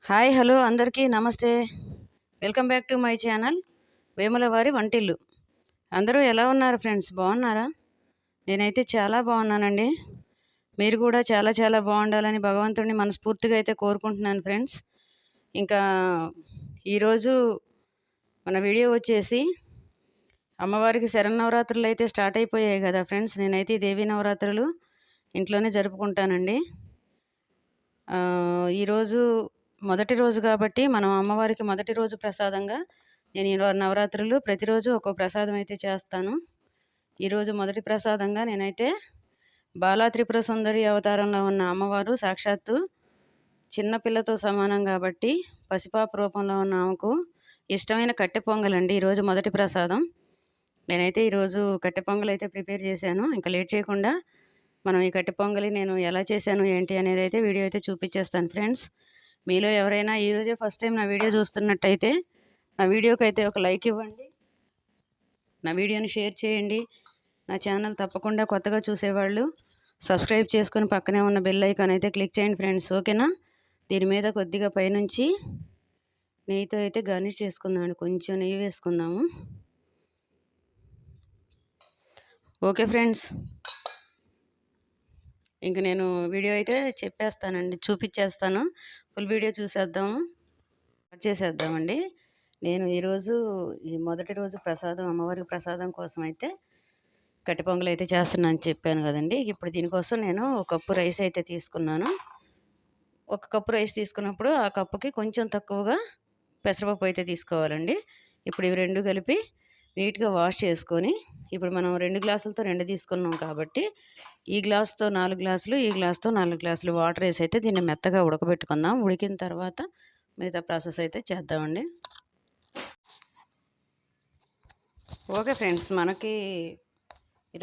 Hi hello అందరికీ నమస్తే. Welcome back to my channel Vemula వారి వంటిల్లు. అందరూ ఎలా ఉన్నారు ఫ్రెండ్స్, బాగున్నారా? నేనైతే చాలా బాగున్నానండి. మీరు కూడా చాలా చాలా బాగుండాలని భగవంతుడిని మనస్ఫూర్తిగా అయితే కోరుకుంటున్నాను ఫ్రెండ్స్. ఇంకా ఈరోజు మన వీడియో వచ్చేసి అమ్మవారికి శరన్నవరాత్రులు అయితే స్టార్ట్ అయిపోయాయి కదా ఫ్రెండ్స్. నేనైతే ఈ దేవీ నవరాత్రులు ఇంట్లోనే జరుపుకుంటానండి. ఈరోజు మొదటి రోజు కాబట్టి మనం అమ్మవారికి మొదటి రోజు ప్రసాదంగా నేను ఈ నవరాత్రులు ప్రతిరోజు ఒక్కో ప్రసాదం అయితే చేస్తాను. ఈరోజు మొదటి ప్రసాదంగా నేనైతే బాలా త్రిపుర సుందరి అవతారంలో ఉన్న అమ్మవారు సాక్షాత్తు చిన్నపిల్లతో సమానం కాబట్టి పసిపాప రూపంలో ఉన్న ఆమెకు ఇష్టమైన కట్టె పొంగలండి ఈరోజు మొదటి ప్రసాదం. నేనైతే ఈరోజు కట్టె పొంగల్ అయితే ప్రిపేర్ చేశాను. ఇంకా లేట్ చేయకుండా మనం ఈ కట్టె పొంగలి నేను ఎలా చేశాను ఏంటి అనేది అయితే వీడియో అయితే చూపించేస్తాను ఫ్రెండ్స్. మీలో ఎవరైనా ఈరోజే ఫస్ట్ టైం నా వీడియో చూస్తున్నట్టయితే నా వీడియోకి అయితే ఒక లైక్ ఇవ్వండి, నా వీడియోని షేర్ చేయండి. నా ఛానల్ తప్పకుండా కొత్తగా చూసేవాళ్ళు సబ్స్క్రైబ్ చేసుకొని పక్కనే ఉన్న బెల్ ఐకాన్ అయితే క్లిక్ చేయండి ఫ్రెండ్స్, ఓకేనా? దీని మీద కొద్దిగా పైనుంచి నెయ్యితో అయితే గార్నిష్ చేసుకుందామండి. కొంచెం నెయ్యి వేసుకుందాము. ఓకే ఫ్రెండ్స్, ఇంక నేను వీడియో అయితే చెప్పేస్తానండి, చూపించేస్తాను. ఫుల్ వీడియో చూసేద్దాము, చేసేద్దామండి. నేను ఈరోజు ఈ మొదటి రోజు ప్రసాదం అమ్మవారికి ప్రసాదం కోసం అయితే కట్టె పొంగల్ అయితే చేస్తున్నాను చెప్పాను కదండి. ఇప్పుడు దీనికోసం నేను ఒక కప్పు రైస్ అయితే తీసుకున్నాను. ఒక కప్పు రైస్ తీసుకున్నప్పుడు ఆ కప్పుకి కొంచెం తక్కువగా పెసరపప్పు అయితే తీసుకోవాలండి. ఇప్పుడు ఇవి రెండు కలిపి నీట్గా వాష్ చేసుకొని, ఇప్పుడు మనం 2 గ్లాసులతో 2 తీసుకున్నాం కాబట్టి ఈ గ్లాస్తో 4 గ్లాసులు, ఈ గ్లాస్తో 4 గ్లాసులు వాటర్ వేసి అయితే దీన్ని మెత్తగా ఉడకబెట్టుకుందాం. ఉడికిన తర్వాత మిగతా ప్రాసెస్ అయితే చేద్దామండి. ఓకే ఫ్రెండ్స్, మనకి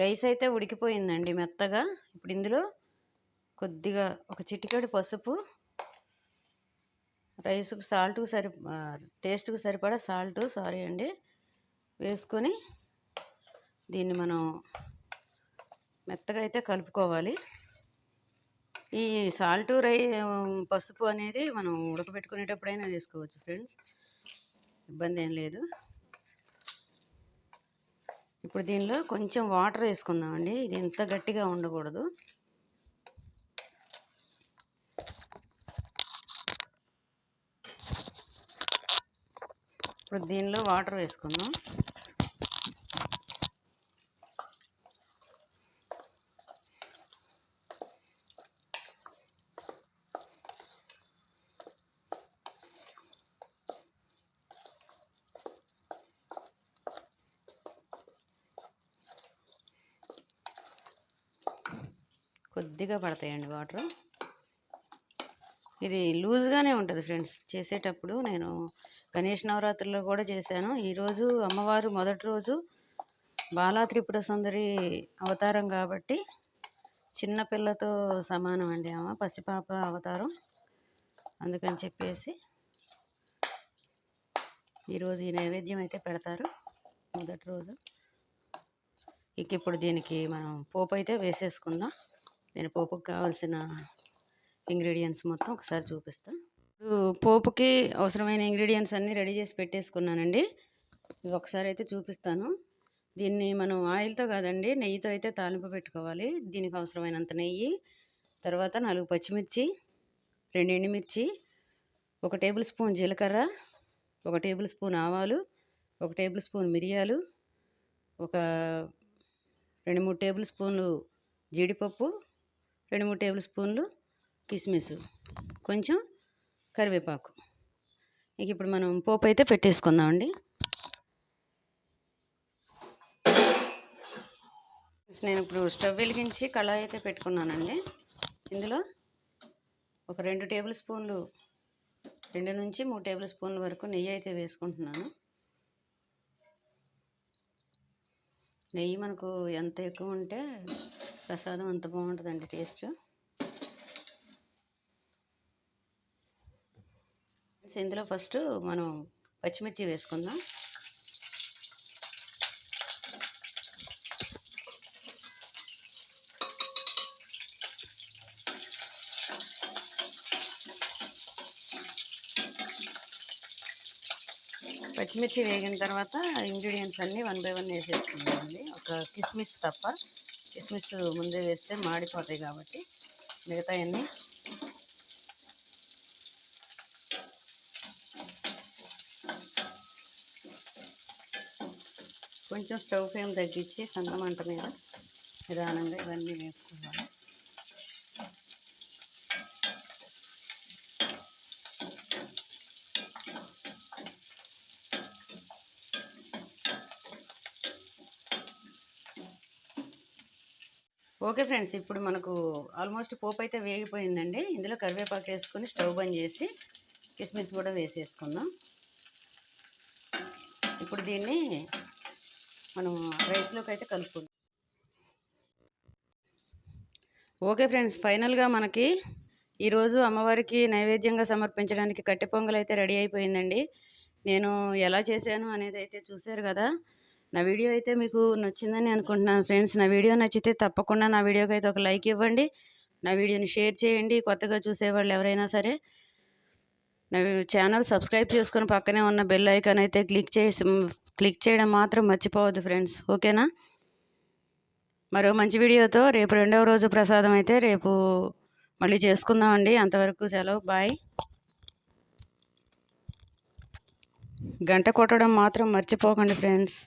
రైస్ అయితే ఉడికిపోయిందండి మెత్తగా. ఇప్పుడు ఇందులో కొద్దిగా ఒక చిటికెడు పసుపు, రైస్కి టేస్ట్కి సరిపడా సారీ అండి వేసుకొని దీన్ని మనం మెత్తగా అయితే కలుపుకోవాలి. ఈ పసుపు అనేది మనం ఉడకబెట్టుకునేటప్పుడైనా వేసుకోవచ్చు ఫ్రెండ్స్, ఇబ్బంది ఏం లేదు. ఇప్పుడు దీనిలో కొంచెం వాటర్ వేసుకుందామండి. ఇది ఎంత గట్టిగా ఉండకూడదు. ఇప్పుడు దీనిలో వాటర్ వేసుకుందాం. కొద్దిగా పడతాయండి వాటర్. ఇది లూజ్గానే ఉంటుంది ఫ్రెండ్స్. చేసేటప్పుడు నేను గణేష్ నవరాత్రుల్లో కూడా చేశాను. ఈరోజు అమ్మవారు మొదటి రోజు బాలా త్రిపుర సుందరి అవతారం కాబట్టి చిన్నపిల్లతో సమానం అండి ఆమె, పసిపాప అవతారం. అందుకని చెప్పేసి ఈరోజు ఈ నైవేద్యం అయితే పెడతారు మొదటి రోజు. ఇప్పుడు దీనికి మనం పోపు అయితే వేసేసుకుందాం. నేను పోపుకి కావాల్సిన ఇంగ్రీడియంట్స్ మొత్తం ఒకసారి చూపిస్తాను. పోపుకి అవసరమైన ఇంగ్రీడియంట్స్ అన్నీ రెడీ చేసి పెట్టేసుకున్నానండి. ఇవి ఒకసారి అయితే చూపిస్తాను. దీన్ని మనం ఆయిల్తో కాదండి, నెయ్యితో అయితే తాలింపు పెట్టుకోవాలి. దీనికి అవసరమైనంత నెయ్యి, తర్వాత 4 పచ్చిమిర్చి, 2 ఎండుమిర్చి, 1 టేబుల్ స్పూన్ జీలకర్ర, 1 టేబుల్ స్పూన్ ఆవాలు, 1 టేబుల్ స్పూన్ మిరియాలు, ఒక 2-3 టేబుల్ స్పూన్లు జీడిపప్పు, 2-3 టేబుల్ స్పూన్లు కిస్మిస్, కొంచెం కరివేపాకు. ఇప్పుడు మనం పోపు అయితే పెట్టేసుకుందామండి. నేను ఇప్పుడు స్టవ్ వెలిగించి కళాయి అయితే పెట్టుకున్నానండి. ఇందులో ఒక 2 టేబుల్ స్పూన్లు, 2 నుంచి 3 టేబుల్ స్పూన్ల వరకు నెయ్యి అయితే వేసుకుంటున్నాను. నెయ్యి మనకు ఎంత ఎక్కువ ఉంటే ప్రసాదం అంత బాగుంటుందండి టేస్ట్. ఇందులో ఫస్ట్ మనం పచ్చిమిర్చి వేసుకుందాం. పచ్చిమిర్చి వేగిన తర్వాత ఇంగ్రీడియంట్స్ అన్నీ 1 బై 1 వేసేసుకుందామండి. ఒక కిస్మిస్ తప్ప. కిస్మిస్ ముందే వేస్తే మాడిపోతాయి కాబట్టి మిగతాయన్నీ కొంచెం స్టవ్ ఫ్లేమ్ తగ్గించి సన్న మంట మీద నిదానంగా ఇవన్నీ వేసుకోవాలి. ఓకే ఫ్రెండ్స్, ఇప్పుడు మనకు ఆల్మోస్ట్ పోపు అయితే వేగిపోయిందండి. ఇందులో కరివేపాకు వేసుకొని స్టవ్ బంద్ చేసి కిస్మిస్ కూడా వేసేసుకుందాం. ఇప్పుడు దీన్ని మనం రైస్లోకి అయితే కలుపుకుందాం. ఓకే ఫ్రెండ్స్, ఫైనల్గా మనకి ఈరోజు అమ్మవారికి నైవేద్యంగా సమర్పించడానికి కట్టె పొంగల్ అయితే రెడీ అయిపోయిందండి. నేను ఎలా చేశాను అనేది అయితే చూశారు కదా. నా వీడియో అయితే మీకు నచ్చిందని అనుకుంటున్నాను ఫ్రెండ్స్. నా వీడియో నచ్చితే తప్పకుండా నా వీడియోకి అయితే ఒక లైక్ ఇవ్వండి. నా వీడియోని షేర్ చేయండి. కొత్తగా చూసేవాళ్ళు ఎవరైనా సరే నా ఛానల్ సబ్స్క్రైబ్ చేసుకొని పక్కనే ఉన్న బెల్ ఐకాన్ అయితే క్లిక్ చేయడం మాత్రం మర్చిపోవద్దు ఫ్రెండ్స్. ఓకేనా? మరో మంచి వీడియోతో రేపు 2వ రోజు ప్రసాదం అయితే రేపు మళ్ళీ చేసుకుందామండి. అంతవరకు సెలవు, బాయ్. గంట కొట్టడం మాత్రం మర్చిపోకండి ఫ్రెండ్స్.